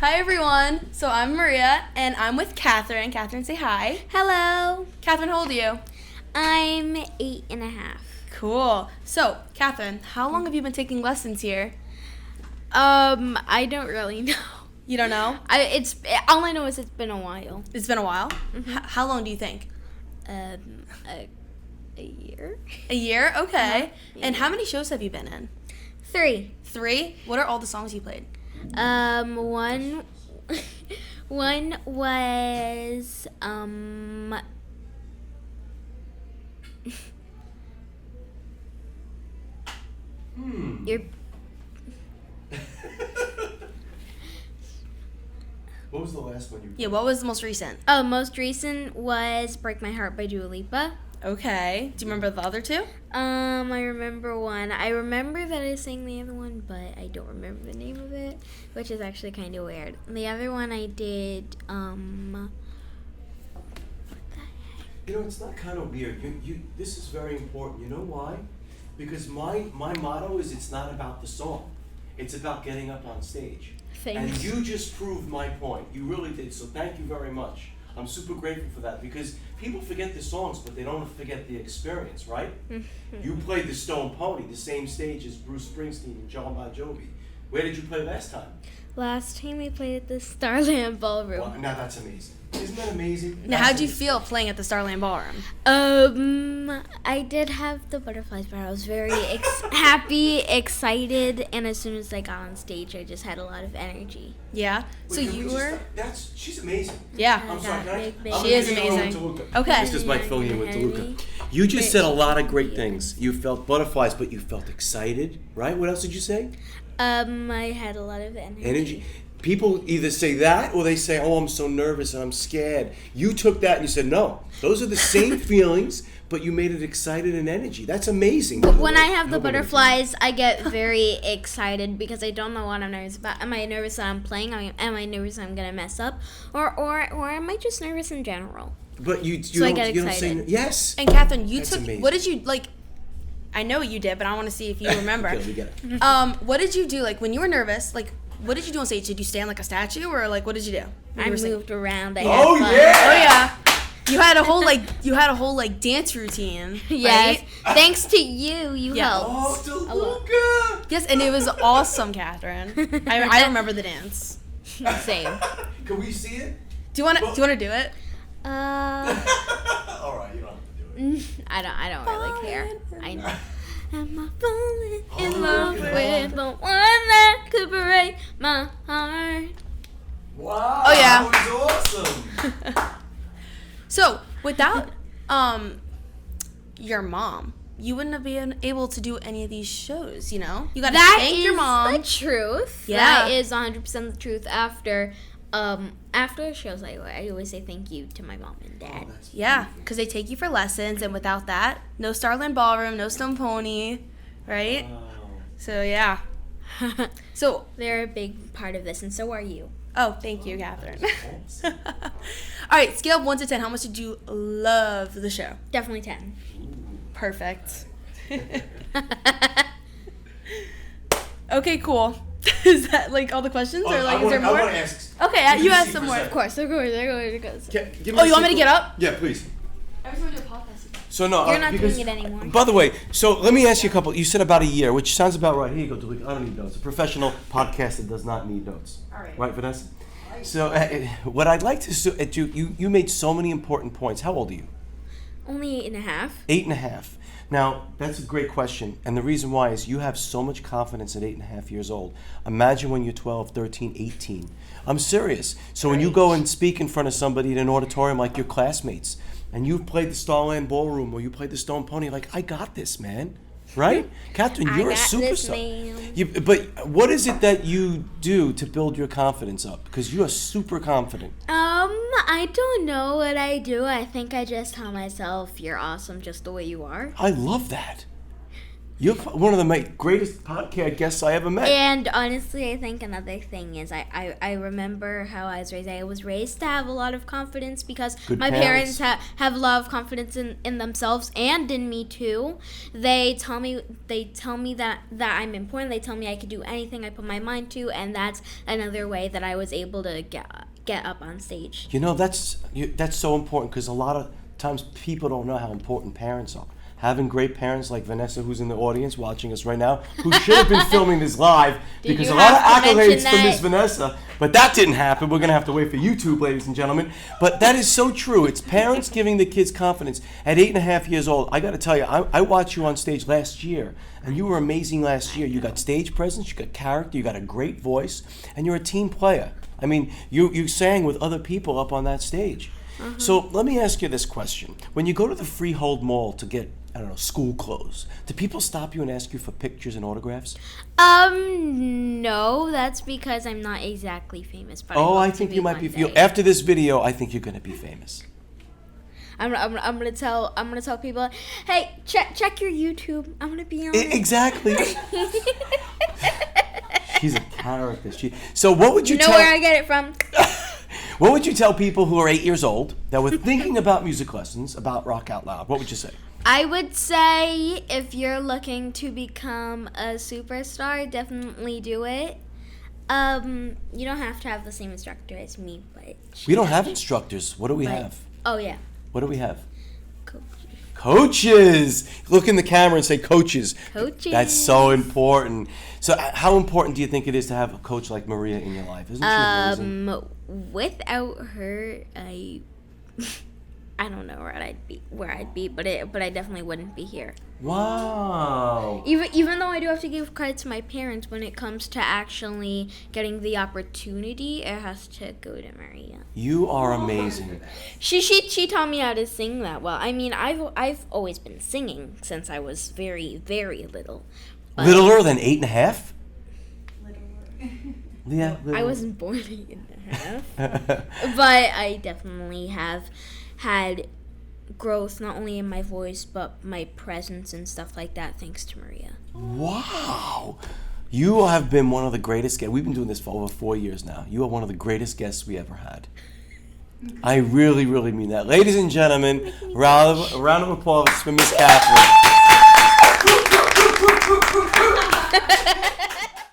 Hi everyone, so I'm Maria and I'm with Catherine. Catherine, say hi. Hello. Catherine, how old are you? I'm 8.5. Cool. So, Catherine, how long have you been taking lessons here? I don't really know. You don't know? All I know is it's been a while. It's been a while? Mm-hmm. How long do you think? A year? A year? Okay. Uh-huh. Yeah. And how many shows have you been in? 3. 3? What are all the songs you played? One was your What was the last one you Yeah, what was the most recent? most recent was Break My Heart by Dua Lipa. Okay. Do you remember the other two? I remember one. I remember that I sang the other one, but I don't remember the name of it, which is actually kind of weird. The other one I did, what the heck? You know, it's not kind of weird. This is very important. You know why? Because my motto is it's not about the song. It's about getting up on stage. Thanks. And you just proved my point. You really did. So thank you very much. I'm super grateful for that because people forget the songs, but they don't forget the experience, right? You played the Stone Pony, the same stage as Bruce Springsteen and John Bon Jovi. Where did you play last time? Last time we played at the Starland Ballroom. Well, now that's amazing. Isn't that amazing? Now, how'd you feel playing at the Starland Ballroom? I did have the butterflies, but I was very happy, excited, and as soon as I got on stage, I just had a lot of energy. Yeah? So Wait, can we you just were... She's amazing. Yeah. I'm sorry, can I? Big, I'm She is gonna give it over amazing. to Luca. Okay. This is Mike filling in with Heavy. DeLuca. You just said a lot of great things. You felt butterflies, but you felt excited, right? What else did you say? I had a lot of energy. Energy. People either say that or they say, "Oh, I'm so nervous and I'm scared." You took that and you said, "No, those are the same feelings, but you made it excited and energy." That's amazing. When I have the butterflies, I get very excited because I don't know what I'm nervous about. Am I nervous that I'm playing? Am I nervous I'm gonna mess up, or am I just nervous in general? But you I get you don't say excited. yes. And Catherine, you That's took... amazing. What did you, like... I know you did, but I want to see if you remember. Okay, we get it. What did you do, like, when you were nervous, like... What did you do on stage? Did you stand like a statue, or like what did you do? when I you were singing? moved around. I Oh, had fun. yeah! Oh yeah. You had a whole dance routine. Yes. Right? Thanks to you, you Yeah. helped. Oh, DeLuca! Yes, and it was awesome, Catherine. I remember the dance. Same. Can we see it? Do you want to do it? Uh, All right, you don't have to do it. I don't really care. I know. Am I falling in Oh, love look at with that. the one that could break my heart? Wow. Oh, yeah. That was awesome. So without your mom, you wouldn't have been able to do any of these shows. You know, you got to That thank is your mom. the truth. Yeah. That is 100% the truth. After shows, I always say thank you to my mom and dad. Yeah, because they take you for lessons, and without that, no Starland Ballroom, no Stone Pony, right? Wow. So yeah. So They're a big part of this, and so are you. oh, thank you, Catherine. Awesome. All right, scale of 1 to 10. How much did you love the show? Definitely 10. Perfect. Okay, cool. Is that like all the questions, or like is there more? I want to ask. Okay, you ask see some for a more. second. Of course. Oh, you want me to get up? Yeah, please. Every time we do a podcast. So no, You're not because, doing it anymore. By the way, so let me ask you a couple. You said about a year, which sounds about right. Here you go, DeLuca. I don't need notes. A professional podcaster does not need notes. All right. Right, Vanessa? So what I'd like to you made so many important points. How old are you? Only 8.5. 8.5. Now, that's a great question. And the reason why is you have so much confidence at 8.5 years old. Imagine when you're 12, 13, 18. I'm serious. So when you go and speak in front of somebody in an auditorium like your classmates, and you've played the Starland Ballroom or you played the Stone Pony, like, I got this, man. Right? Catherine, you're a I got this, superstar. ma'am. But what is it that you do to build your confidence up? Because you are super confident. I don't know what I do. I think I just tell myself, you're awesome just the way you are. I love that. You're one of the greatest podcast guests I ever met. And honestly, I think another thing is I remember how I was raised. I was raised to have a lot of confidence because Good my parents. parents have a lot of confidence in themselves and in me too. They tell me that I'm important. They tell me I could do anything I put my mind to, and that's another way that I was able to get up on stage. You know, that's so important because a lot of times people don't know how important parents are. Having great parents like Vanessa, who's in the audience watching us right now, who should have been filming this live because you a lot of have to accolades mention for Miss that? Vanessa, but that didn't happen. We're going to have to wait for YouTube, ladies and gentlemen. But that is so true. It's parents giving the kids confidence. At 8.5 years old, I got to tell you, I watched you on stage last year, and you were amazing last year. You got stage presence, you got character, you got a great voice, and you're a team player. I mean, you sang with other people up on that stage. So let me ask you this question. When you go to the Freehold Mall to get, I don't know, school clothes, do people stop you and ask you for pictures and autographs? No, that's because I'm not exactly famous. But I think you might be. After this video, I think you're going to be famous. I'm gonna tell people, hey, check your YouTube. I'm gonna be on it. Exactly. She's a character. So what would you You know tell? where I get it from? What would you tell people who are 8 years old that were thinking about music lessons about Rock Out Loud? What would you say? I would say if you're looking to become a superstar, definitely do it. You don't have to have the same instructor as me, but We don't have instructors. What do we But- have? oh yeah, What do we have? coach. Coaches. Look in the camera and say coaches. Coaches. That's so important. So how important do you think it is to have a coach like Maria in your life? Isn't she amazing? Without her, I don't know where I'd be, but I definitely wouldn't be here. Wow. Even though I do have to give credit to my parents when it comes to actually getting the opportunity, it has to go to Maria. You are amazing. She taught me how to sing that well. I mean, I've always been singing since I was very, very little. But Littler than 8.5? Yeah. I wasn't born 8.5. But I definitely have had growth not only in my voice but my presence and stuff like that thanks to Maria. Wow. You have been one of the greatest guests. We've been doing this for over 4 years now. You are one of the greatest guests we ever had. I really, really mean that. Ladies and gentlemen, a round of applause for Miss Catherine.